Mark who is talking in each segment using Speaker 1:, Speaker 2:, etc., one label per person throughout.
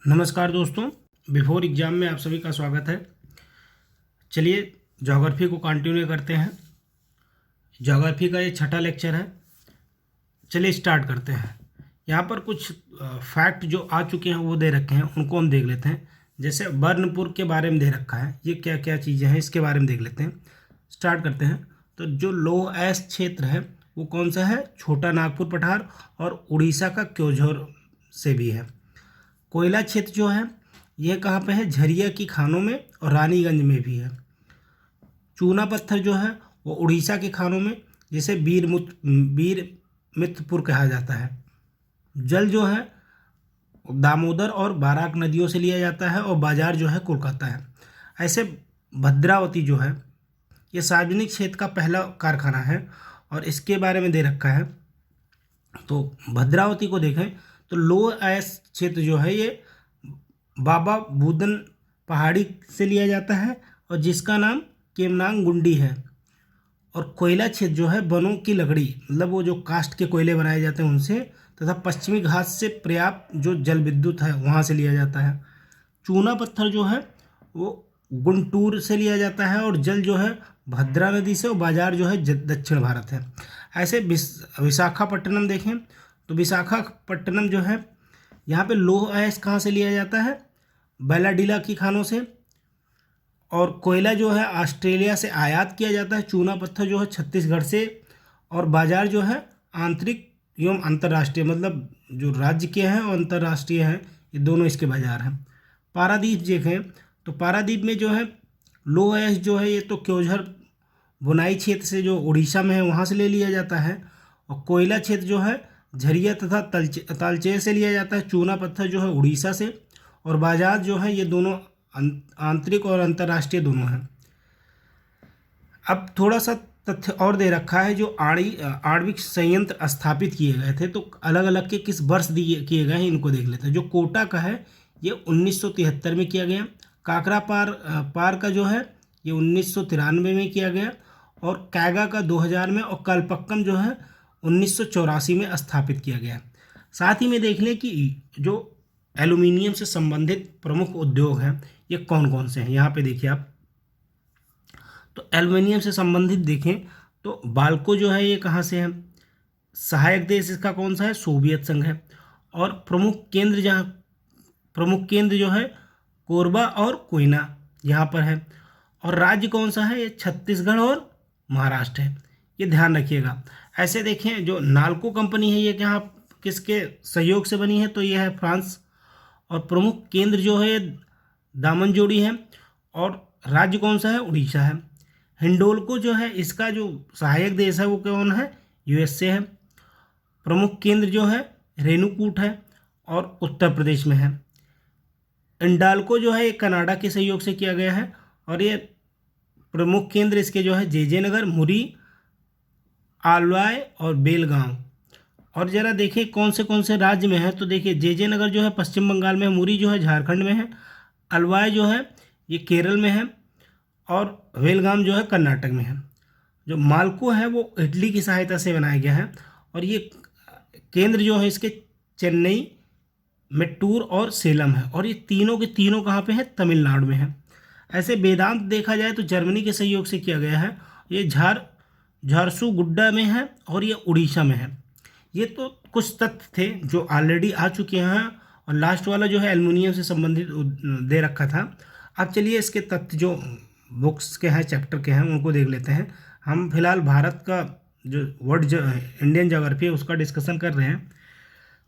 Speaker 1: नमस्कार दोस्तों, before exam में आप सभी का स्वागत है। चलिए ज्योग्राफी को कंटिन्यू करते हैं। ज्योग्राफी का ये छठा लेक्चर है। चलिए स्टार्ट करते हैं। यहाँ पर कुछ फैक्ट जो आ चुके हैं वो दे रखे हैं, उनको हम देख लेते हैं। जैसे बर्नपुर के बारे में दे रखा है, ये क्या क्या चीज़ें हैं इसके बारे में देख लेते हैं। स्टार्ट करते हैं। तो जो लो एस क्षेत्र है वो कौन सा है? छोटा नागपुर पठार और उड़ीसा का क्योंझर से भी है। कोयला क्षेत्र जो है ये कहाँ पे है? झरिया की खानों में और रानीगंज में भी है। चूना पत्थर जो है वो उड़ीसा के खानों में, जिसे वीर मित्रपुर कहा जाता है। जल जो है दामोदर और बाराक नदियों से लिया जाता है और बाजार जो है कोलकाता है। ऐसे भद्रावती जो है ये सार्वजनिक क्षेत्र का पहला कारखाना है और इसके बारे में दे रखा है। तो भद्रावती को देखें तो लो एस क्षेत्र जो है ये बाबा बूदन पहाड़ी से लिया जाता है और जिसका नाम केमनांग गुंडी है। और कोयला क्षेत्र जो है वनों की लकड़ी, मतलब वो जो काष्ठ के कोयले बनाए जाते हैं उनसे, तथा पश्चिमी घाट से पर्याप्त जो जल विद्युत है वहाँ से लिया जाता है। चूना पत्थर जो है वो गुंटूर से लिया जाता है और जल जो है भद्रा नदी से, और बाजार जो है दक्षिण भारत है। ऐसे विशाखापट्टनम देखें तो विशाखापट्टनम जो है यहाँ पे लोह अयस्क कहाँ से लिया जाता है? बैलाडीला की खानों से। और कोयला जो है ऑस्ट्रेलिया से आयात किया जाता है। चूना पत्थर जो है छत्तीसगढ़ से। और बाजार जो है आंतरिक एवं अंतर्राष्ट्रीय, मतलब जो राज्य के हैं और अंतर्राष्ट्रीय हैं, ये दोनों इसके बाजार हैं। पारादीप देखें तो पारादीप में जो है लोह अयस्क जो है ये तो क्योंझर बुनाई क्षेत्र से जो उड़ीसा में है वहाँ से ले लिया जाता है। और कोयला क्षेत्र जो है झरिया तथा तालचेर से लिया जाता है। चूना पत्थर जो है उड़ीसा से। और बाजार जो है ये दोनों आंतरिक और अंतर्राष्ट्रीय दोनों हैं। अब थोड़ा सा तथ्य और दे रखा है। जो आणविक संयंत्र स्थापित किए गए थे तो अलग अलग के किस वर्ष किए गए हैं इनको देख लेते हैं। जो कोटा का है ये 1973 में किया गया। काकरा पार का जो है ये 1993 में किया गया। और कैगा का 2000 में। और कलपक्कम जो है 1984 में स्थापित किया गया। साथ ही में देख लें कि जो एल्यूमिनियम से संबंधित प्रमुख उद्योग हैं ये कौन कौन से हैं। यहाँ पे देखिए आप, तो एल्यूमिनियम से संबंधित देखें तो बाल्को जो है ये कहाँ से है? सहायक देश इसका कौन सा है? सोवियत संघ है। और प्रमुख केंद्र जो है कोरबा और कोयना यहाँ पर है। और राज्य कौन सा है? ये छत्तीसगढ़ और महाराष्ट्र है, ये ध्यान रखिएगा। ऐसे देखें जो नाल्को कंपनी है ये यहाँ किसके सहयोग से बनी है? तो ये है फ्रांस। और प्रमुख केंद्र जो है दामनजोड़ी है। और राज्य कौन सा है? उड़ीसा है। हिंडोल्को जो है इसका जो सहायक देश है वो कौन है? यूएसए है। प्रमुख केंद्र जो है रेणुकूट है और उत्तर प्रदेश में है। इंडाल्को जो है ये कनाडा के सहयोग से किया गया है। और ये प्रमुख केंद्र इसके जो है जे नगर, मुरी, आलवाय और बेलगांव। और ज़रा देखिए कौन से राज्य में है। तो देखिए जे नगर जो है पश्चिम बंगाल में है, मुरी जो है झारखंड में है, अलवाय जो है ये केरल में है और बेलगाम जो है कर्नाटक में है। जो माल्को है वो इटली की सहायता से बनाया गया है। और ये केंद्र जो है इसके चेन्नई, मेट्टूर और सेलम है। और ये तीनों के तीनों कहाँ पे है? तमिलनाडु में है। ऐसे वेदांत देखा जाए तो जर्मनी के सहयोग से किया गया है। ये झारसुगुड्डा में है और ये उड़ीसा में है। ये तो कुछ तथ्य थे जो ऑलरेडी आ चुके हैं। और लास्ट वाला जो है एल्युमिनियम से संबंधित दे रखा था। अब चलिए इसके तथ्य जो बुक्स के हैं, चैप्टर के हैं, उनको देख लेते हैं। हम फिलहाल भारत का जो इंडियन ज्योग्राफी है उसका डिस्कशन कर रहे हैं।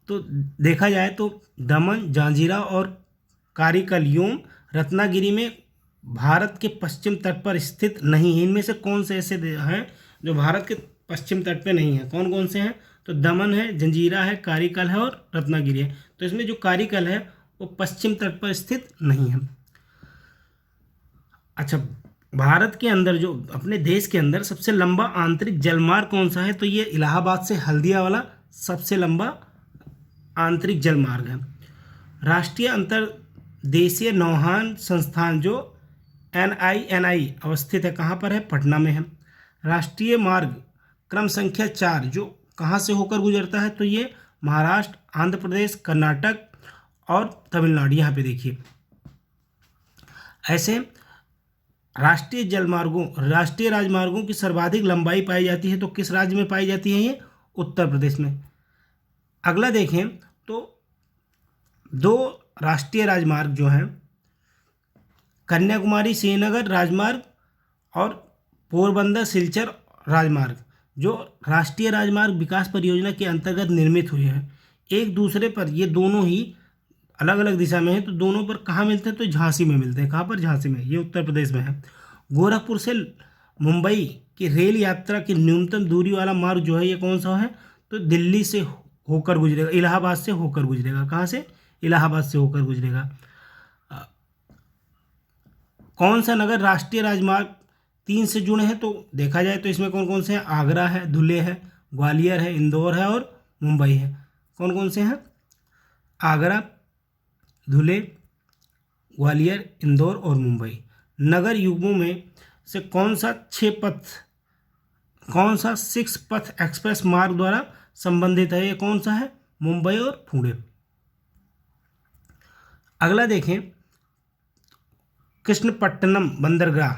Speaker 1: तो देखा जाए तो दमन, जांजीरा और कारिकलयूम रत्नागिरी में भारत के पश्चिम तट पर स्थित नहीं है। इनमें से कौन से ऐसे हैं जो भारत के पश्चिम तट पे नहीं है? कौन कौन से हैं? तो दमन है, जंजीरा है, कारिकल है और रत्नागिरी है। तो इसमें जो कारिकल है वो पश्चिम तट पर स्थित नहीं है। अच्छा, भारत के अंदर जो अपने देश के अंदर सबसे लंबा आंतरिक जलमार्ग कौन सा है? तो ये इलाहाबाद से हल्दिया वाला सबसे लंबा आंतरिक जलमार्ग है। राष्ट्रीय अंतर्देशीय नौयान संस्थान जो NINI अवस्थित है कहाँ पर है? पटना में है। राष्ट्रीय मार्ग क्रम संख्या 4 जो कहाँ से होकर गुजरता है? तो ये महाराष्ट्र, आंध्र प्रदेश, कर्नाटक और तमिलनाडु। यहाँ पे देखिए ऐसे राष्ट्रीय राजमार्गों की सर्वाधिक लंबाई पाई जाती है तो किस राज्य में पाई जाती है? ये उत्तर प्रदेश में। अगला देखें तो दो राष्ट्रीय राजमार्ग जो हैं, कन्याकुमारी श्रीनगर राजमार्ग और पोरबंदर सिलचर राजमार्ग, जो राष्ट्रीय राजमार्ग विकास परियोजना के अंतर्गत निर्मित हुए हैं, एक दूसरे पर, ये दोनों ही अलग अलग दिशा में हैं, तो दोनों पर कहाँ मिलते हैं? तो झांसी में मिलते हैं। कहाँ पर? झांसी में। ये उत्तर प्रदेश में है। गोरखपुर से मुंबई की रेल यात्रा की न्यूनतम दूरी वाला मार्ग जो है, ये कौन सा है? तो दिल्ली से होकर गुजरेगा, इलाहाबाद से होकर गुजरेगा। कहाँ से? इलाहाबाद से होकर गुजरेगा। कौन सा नगर राष्ट्रीय राजमार्ग 3 से जुड़े हैं? तो देखा जाए तो इसमें कौन कौन से हैं? आगरा है, धुले है, ग्वालियर है, इंदौर है और मुंबई है। कौन कौन से हैं? आगरा, धुले, ग्वालियर, इंदौर और मुंबई। नगर युग्मों में से कौन सा 6 पथ एक्सप्रेस मार्ग द्वारा संबंधित है? ये कौन सा है? मुंबई और पुणे। अगला देखें, कृष्णपट्टनम बंदरगाह।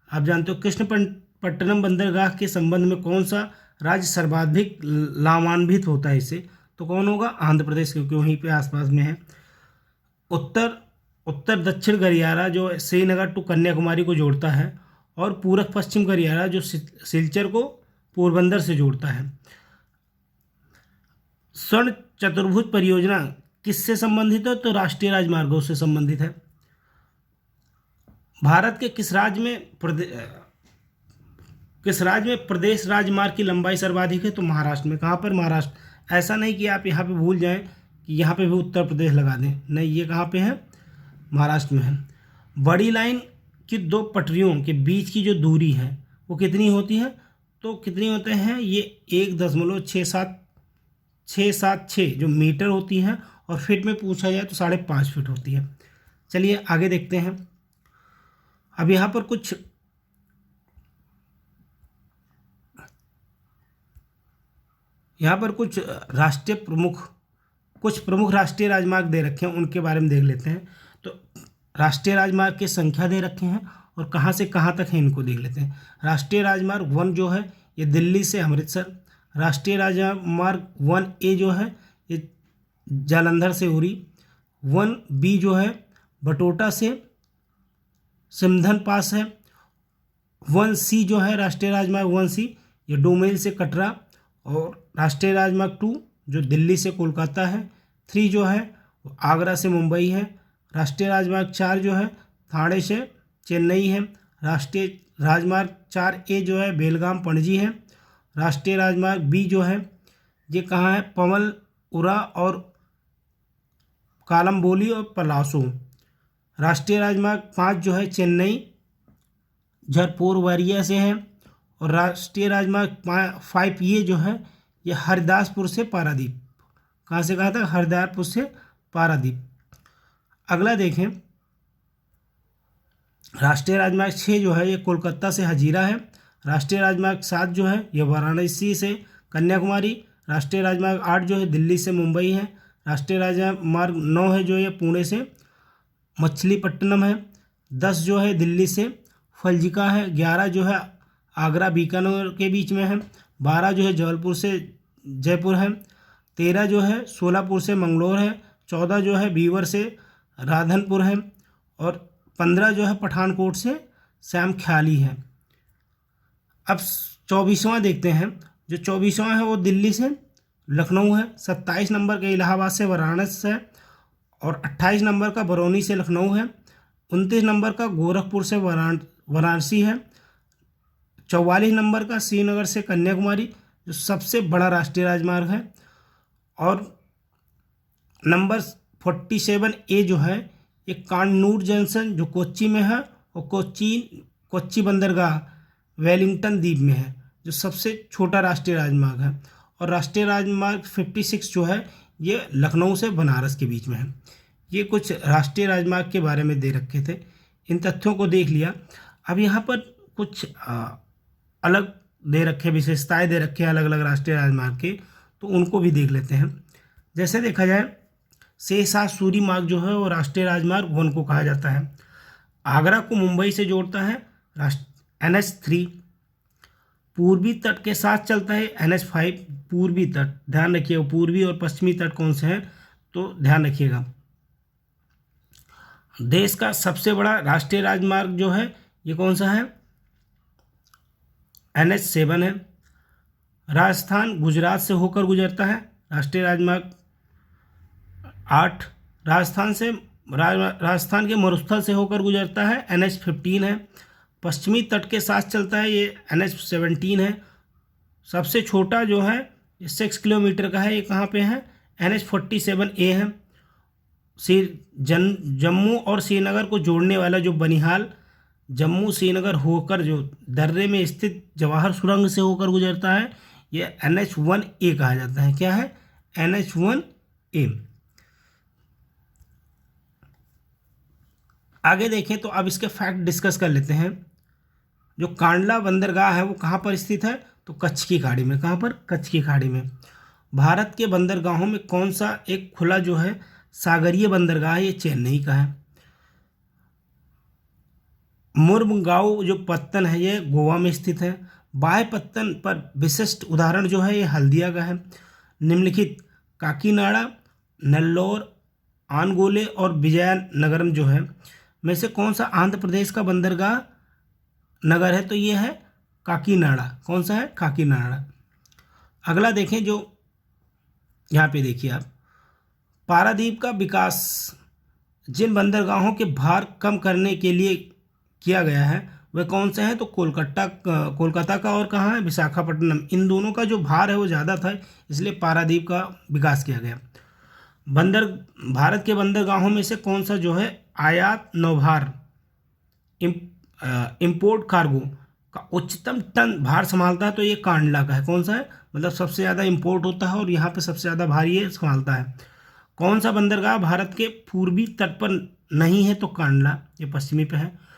Speaker 1: आप जानते हो कृष्णपट्टनम बंदरगाह के संबंध में कौन सा राज्य सर्वाधिक लाभान्वित होता है इससे? तो कौन होगा? आंध्र प्रदेश, क्योंकि वहीं पे आसपास में है। उत्तर दक्षिण गलियारा जो श्रीनगर टू कन्याकुमारी को जोड़ता है, और पूरब पश्चिम गलियारा जो सिलचर को पोरबंदर से जोड़ता है। स्वर्ण चतुर्भुज परियोजना किससे संबंधित है? तो राष्ट्रीय राजमार्गों से संबंधित है। भारत के किस राज्य में प्रदेश राजमार्ग की लंबाई सर्वाधिक है? तो महाराष्ट्र में। कहाँ पर? महाराष्ट्र। ऐसा नहीं कि आप यहाँ पे भूल जाएं कि यहाँ पे भी उत्तर प्रदेश लगा दें, नहीं, ये कहाँ पे है? महाराष्ट्र में है। बड़ी लाइन की 2 पटरियों के बीच की जो दूरी है वो कितनी होती है? तो कितनी होते हैं? ये 1.676 जो मीटर होती है, और फिट में पूछा जाए तो 5.5 फीट होती है। चलिए आगे देखते हैं। अब यहाँ पर कुछ प्रमुख राष्ट्रीय राजमार्ग दे रखे हैं, उनके बारे में देख लेते हैं। तो राष्ट्रीय राजमार्ग की संख्या दे रखे हैं और कहाँ से कहाँ तक है इनको देख लेते हैं। राष्ट्रीय राजमार्ग 1 जो है ये दिल्ली से अमृतसर। राष्ट्रीय राजमार्ग 1A जो है ये जालंधर से उरी। 1B जो है बटोटा से सिमधन पास है। 1C जो है राष्ट्रीय राजमार्ग 1C ये डोमेल से कटरा। और राष्ट्रीय राजमार्ग 2 जो दिल्ली से कोलकाता है। 3 जो है वो आगरा से मुंबई है। राष्ट्रीय राजमार्ग 4 जो है ठाणे से चेन्नई है। राष्ट्रीय राजमार्ग 4A जो है बेलगाम पणजी है। राष्ट्रीय राजमार्ग B जो है ये कहाँ है? पवल उरा और कालम्बोली और पलासो। राष्ट्रीय राजमार्ग 5 जो है चेन्नई झरपोरवरिया से है। और राष्ट्रीय राजमार्ग 5 ये जो है ये हरिदासपुर से पारादीप। कहाँ से कहा था? हरिदासपुर से पारादीप। अगला देखें, राष्ट्रीय राजमार्ग 6 जो है ये कोलकाता से हजीरा है। राष्ट्रीय राजमार्ग 7 जो है ये वाराणसी से कन्याकुमारी। राष्ट्रीय राजमार्ग 8 जो है दिल्ली से मुंबई है। राष्ट्रीय राजमार्ग 9 है जो ये पुणे से मछलीपट्टनम है। 10 जो है दिल्ली से फल्जिका है। 11 जो है आगरा बीकानेर के बीच में है। 12 जो है जबलपुर से जयपुर है। 13 जो है सोलापुर से मंगलोर है। 14 जो है बीवर से राधनपुर है। और 15 जो है पठानकोट से श्यामख्याली है। अब 24वां देखते हैं। जो 24वां है वो दिल्ली से लखनऊ है। 27 नंबर का इलाहाबाद से वाराणसी है। और 28 नंबर का बरौनी से लखनऊ है। 29 नंबर का गोरखपुर से वाराणसी है। 44 नंबर का श्रीनगर से कन्याकुमारी जो सबसे बड़ा राष्ट्रीय राजमार्ग है। और नंबर 47A जो है ये कान्नूर जंक्शन जो कोच्चि में है, और कोच्चि बंदरगाह वेलिंगटन द्वीप में है, जो सबसे छोटा राष्ट्रीय राजमार्ग है। और राष्ट्रीय राजमार्ग 56 जो है ये लखनऊ से बनारस के बीच में है। ये कुछ राष्ट्रीय राजमार्ग के बारे में दे रखे थे, इन तथ्यों को देख लिया। अब यहाँ पर कुछ अलग दे रखे विशेषताएं दे रखे अलग अलग राष्ट्रीय राजमार्ग के, तो उनको भी देख लेते हैं। जैसे देखा जाए शेषशाह सूरी मार्ग जो है वो राष्ट्रीय राजमार्ग 1 को कहा जाता है। आगरा को मुंबई से जोड़ता है NH3। पूर्वी तट के साथ चलता है NH5। पूर्वी तट, ध्यान रखिएगा, पूर्वी और पश्चिमी तट कौन से हैं तो ध्यान रखिएगा। देश का सबसे बड़ा राष्ट्रीय राजमार्ग जो है ये कौन सा है, NH7 है। राजस्थान गुजरात से होकर गुजरता है, राष्ट्रीय राजमार्ग 8। राजस्थान के मरुस्थल से होकर गुजरता है, NH15 है। पश्चिमी तट के साथ चलता है, ये NH17 है। सबसे छोटा जो है ये 6 किलोमीटर का है, ये कहाँ पे है, NH47A है। जम्मू और श्रीनगर को जोड़ने वाला जो बनिहाल जम्मू श्रीनगर होकर जो दर्रे में स्थित जवाहर सुरंग से होकर गुजरता है, ये NH1A कहा जाता है। क्या है, NH1A। आगे देखें तो अब इसके फैक्ट डिस्कस कर लेते हैं। जो कांडला बंदरगाह है वो कहाँ पर स्थित है तो कच्छ की खाड़ी में। कहाँ पर, कच्छ की खाड़ी में। भारत के बंदरगाहों में कौन सा एक खुला जो है सागरीय बंदरगाह है, ये चेन्नई का है। मुरमुगांव जो पत्तन है ये गोवा में स्थित है। बाह्य पत्तन पर विशिष्ट उदाहरण जो है ये हल्दिया का है। निम्नलिखित काकीनाडा, नेल्लोर, आनगोले और विजयनगरम जो है में से कौन सा आंध्र प्रदेश का बंदरगाह नगर है तो ये है काकीनाडा। कौन सा है, काकीनाडा। अगला देखें, जो यहाँ पे देखिए आप, पारादीप का विकास जिन बंदरगाहों के भार कम करने के लिए किया गया है वह कौन से हैं तो कोलकाता का और कहाँ है, विशाखापट्टनम। इन दोनों का जो भार है वो ज़्यादा था, इसलिए पारादीप का विकास किया गया। भारत के बंदरगाहों में से कौन सा जो है आयात नौभार इंपोर्ट कार्गो का उच्चतम टन भार संभालता है तो ये कांडला का है। कौन सा है, मतलब सबसे ज़्यादा इंपोर्ट होता है और यहाँ पे सबसे ज़्यादा भारी ये संभालता है। कौन सा बंदरगाह भारत के पूर्वी तट पर नहीं है तो कांडला, ये पश्चिमी पे है।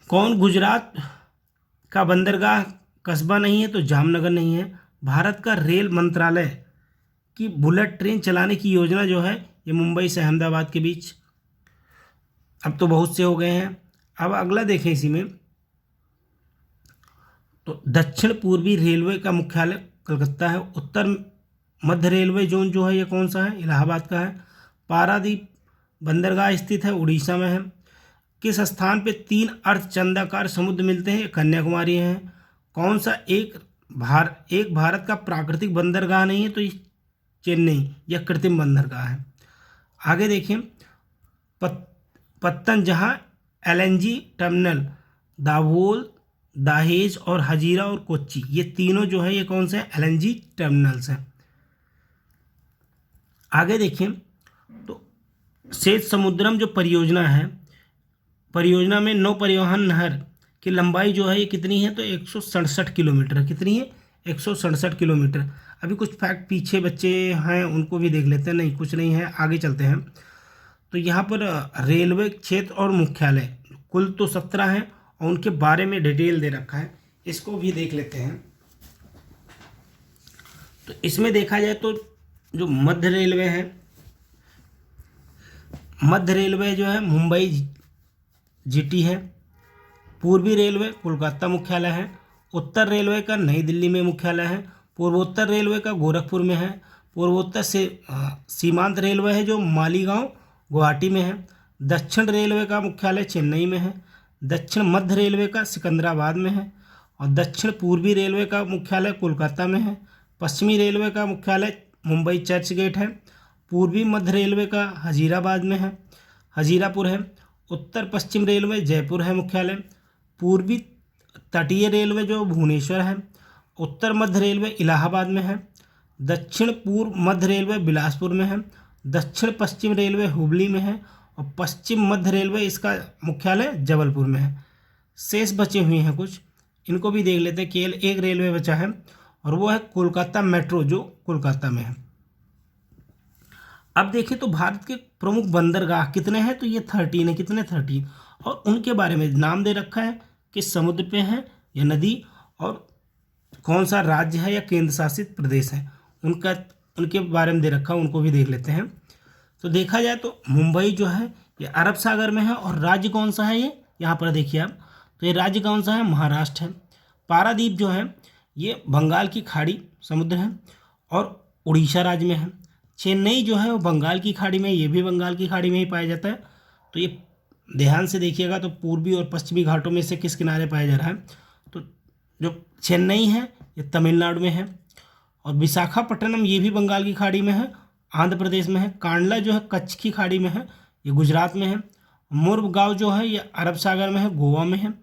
Speaker 1: कौन गुजरात का बंदरगाह कस्बा नहीं है तो जामनगर नहीं है। भारत का रेल मंत्रालय की बुलेट ट्रेन चलाने की योजना जो है ये मुंबई से अहमदाबाद के बीच। अब तो बहुत से हो गए हैं। अब अगला देखें इसी में, तो दक्षिण पूर्वी रेलवे का मुख्यालय कलकत्ता है। उत्तर मध्य रेलवे जोन जो है ये कौन सा है, इलाहाबाद का है। पारादीप बंदरगाह स्थित है, उड़ीसा में है। किस स्थान पे 3 अर्धचंद्राकार समुद्र मिलते हैं, कन्याकुमारी है। कौन सा एक भारत का प्राकृतिक बंदरगाह नहीं है तो ये चेन्नई, यह कृत्रिम बंदरगाह है। आगे देखिए, पत्तन जहाँ LNG टर्मिनल, दाभोल, दहेज और हजीरा और कोच्चि, ये तीनों जो है ये कौन से LNG टर्मिनल्स हैं। आगे देखिए, तो श्वेत समुद्रम जो परियोजना है, परियोजना में नौ परिवहन नहर की लंबाई जो है ये कितनी है तो 167 किलोमीटर। कितनी है, 167 किलोमीटर। अभी कुछ फैक्ट पीछे बच्चे हैं उनको भी देख लेते हैं, नहीं कुछ नहीं है, आगे चलते हैं। तो यहाँ पर रेलवे क्षेत्र और मुख्यालय कुल तो 17 हैं और उनके बारे में डिटेल दे रखा है, इसको भी देख लेते हैं। तो इसमें देखा जाए तो जो मध्य रेलवे है, मध्य रेलवे जो है मुंबई GT है। पूर्वी रेलवे कोलकाता मुख्यालय है। उत्तर रेलवे का नई दिल्ली में मुख्यालय है। पूर्वोत्तर रेलवे का गोरखपुर में है। पूर्वोत्तर से सीमांत रेलवे है जो मालीगांव गुवाहाटी में है। दक्षिण रेलवे का मुख्यालय चेन्नई में है। दक्षिण मध्य रेलवे का सिकंदराबाद में है और दक्षिण पूर्वी रेलवे का मुख्यालय कोलकाता में है। पश्चिमी रेलवे का मुख्यालय मुंबई चर्च गेट है। पूर्वी मध्य रेलवे का हजीरापुर है। उत्तर पश्चिम रेलवे जयपुर है मुख्यालय। पूर्वी तटीय रेलवे जो भुवनेश्वर है। उत्तर मध्य रेलवे इलाहाबाद में है। दक्षिण पूर्व मध्य रेलवे बिलासपुर में है। दक्षिण पश्चिम रेलवे हुबली में है और पश्चिम मध्य रेलवे इसका मुख्यालय जबलपुर में है। शेष बचे हुए हैं कुछ, इनको भी देख लेते हैं। केवल एक रेलवे बचा है और वो है कोलकाता मेट्रो जो कोलकाता में है। अब देखें तो भारत के प्रमुख बंदरगाह कितने हैं तो ये 13 है। कितने, 13। और उनके बारे में नाम दे रखा है कि समुद्र पे है या नदी और कौन सा राज्य है या केंद्र शासित प्रदेश है, उनके बारे में दे रखा है, उनको भी देख लेते हैं। तो देखा जाए तो मुंबई जो है ये अरब सागर में है, और राज्य कौन सा है ये, यहाँ पर देखिए आप, तो ये राज्य कौन सा है, महाराष्ट्र है। पारादीप जो है ये बंगाल की खाड़ी समुद्र है और उड़ीसा राज्य में है। चेन्नई जो है वो बंगाल की खाड़ी में, ये भी बंगाल की खाड़ी में ही पाया जाता है। तो ये ध्यान से देखिएगा, तो पूर्वी और पश्चिमी घाटों में से किस किनारे पाया जा रहा है, तो जो चेन्नई है ये तमिलनाडु में है, और विशाखापट्टनम ये भी बंगाल की खाड़ी में है, आंध्र प्रदेश में है। कांडला जो है कच्छ की खाड़ी में है, ये गुजरात में है। मुरगांव जो है ये अरब सागर में है, गोवा में है।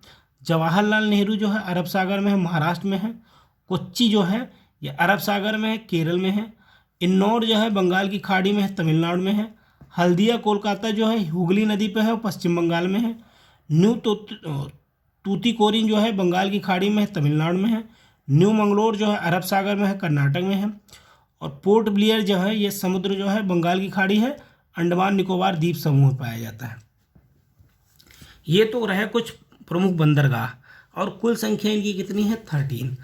Speaker 1: जवाहरलाल नेहरू जो है अरब सागर में है, महाराष्ट्र में है। कोच्चि जो है ये अरब सागर में है, केरल में है। इन्नौर जो है बंगाल की खाड़ी में है, तमिलनाडु में है। हल्दिया कोलकाता जो है हुगली नदी पर है, वो पश्चिम बंगाल में है। न्यू तूतीकोरिन जो है बंगाल की खाड़ी में है, तमिलनाडु में है। न्यू मंगलोर जो है अरब सागर में है, कर्नाटक में है। और पोर्ट ब्लेयर जो है ये समुद्र जो है बंगाल की खाड़ी है, अंडमान निकोबार द्वीप समूह में पाया जाता है। ये तो रहे कुछ प्रमुख बंदरगाह, और कुल संख्या इनकी कितनी है, 13।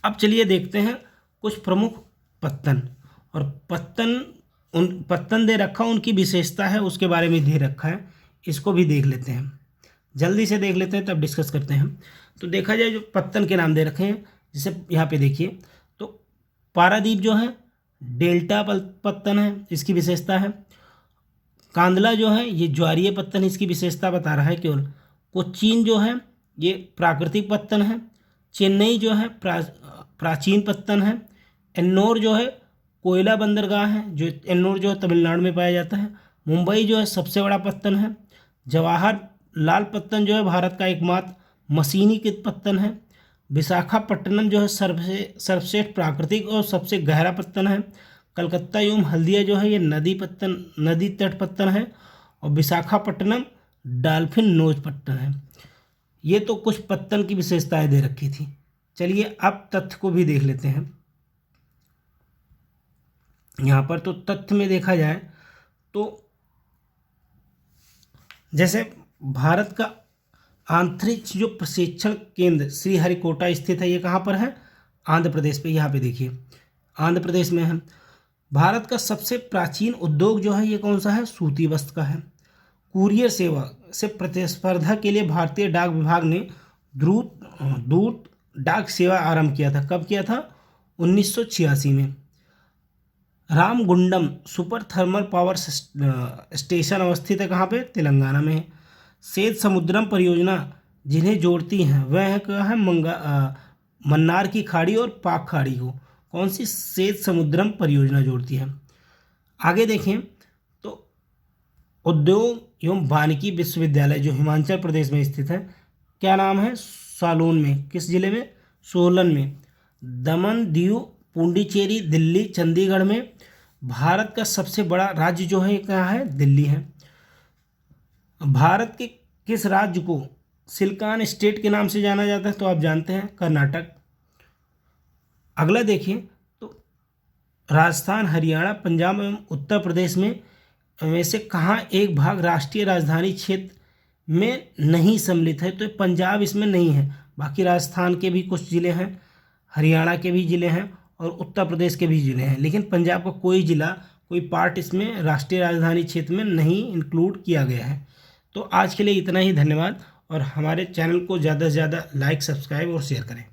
Speaker 1: अब चलिए देखते हैं कुछ प्रमुख पत्तन, और पत्तन दे रखा, उनकी विशेषता है उसके बारे में दे रखा है, इसको भी देख लेते हैं, जल्दी से देख लेते हैं तब डिस्कस करते हैं। तो देखा जाए जो पत्तन के नाम दे रखे हैं, जैसे यहाँ पे देखिए, तो पारादीप जो है डेल्टा पत्तन है, इसकी विशेषता है। कांदला जो है ये ज्वारीय पत्तन, इसकी विशेषता बता रहा है केवल। कोचीन जो है ये प्राकृतिक पत्तन है। चेन्नई जो है प्राचीन पत्तन है। एन्नौर जो है कोयला बंदरगाह है, जो एन्नौर जो है तमिलनाडु में पाया जाता है। मुंबई जो है सबसे बड़ा पत्तन है। जवाहरलाल पत्तन जो है भारत का एकमात्र मशीनीकृत पत्तन है। विशाखापट्टनम जो है सर्वश्रेष्ठ प्राकृतिक और सबसे गहरा पत्तन है। कलकत्ता एवं हल्दिया जो है ये नदी तट पत्तन है। और विशाखापट्टनम डॉल्फिन नोज पत्तन है। ये तो कुछ पत्तन की विशेषताएं दे रखी थी। चलिए अब तथ्य को भी देख लेते हैं। यहाँ पर तो तथ्य में देखा जाए तो जैसे भारत का अंतरिक्ष जो प्रशिक्षण केंद्र श्रीहरिकोटा स्थित है, ये कहाँ पर है, आंध्र प्रदेश पे। यहाँ पे देखिए आंध्र प्रदेश में है। भारत का सबसे प्राचीन उद्योग जो है ये कौन सा है, सूती वस्त्र का है। कुरियर सेवा से प्रतिस्पर्धा के लिए भारतीय डाक विभाग ने दूत डाक सेवा आरंभ किया था। कब किया था, 1986 में। Ramagundam super thermal power station अवस्थित है कहाँ पे, तेलंगाना में है। सेत समुद्रम परियोजना जिन्हें जोड़ती हैं वह है क्या है, मन्नार की खाड़ी और पाक खाड़ी को कौन सी सेत समुद्रम परियोजना जोड़ती है। आगे देखें तो उद्योग एवं वानिकी विश्वविद्यालय जो हिमाचल प्रदेश में स्थित है, क्या नाम है, सालोन में। किस जिले में, सोलन में। दमन दीव पुडुचेरी दिल्ली चंडीगढ़ में। भारत का सबसे बड़ा राज्य जो है क्या है, दिल्ली है। भारत के किस राज्य को सिलिकॉन स्टेट के नाम से जाना जाता है, तो आप जानते हैं कर्नाटक। अगला देखिए तो राजस्थान, हरियाणा, पंजाब एवं उत्तर प्रदेश में से कहाँ एक भाग राष्ट्रीय राजधानी क्षेत्र में नहीं सम्मिलित है, तो पंजाब इसमें नहीं है। बाकी राजस्थान के भी कुछ ज़िले हैं, हरियाणा के भी ज़िले हैं और उत्तर प्रदेश के भी ज़िले हैं, लेकिन पंजाब का कोई ज़िला, कोई पार्ट इसमें राष्ट्रीय राजधानी क्षेत्र में नहीं इंक्लूड किया गया है। तो आज के लिए इतना ही, धन्यवाद। और हमारे चैनल को ज़्यादा से ज़्यादा लाइक, सब्सक्राइब और शेयर करें।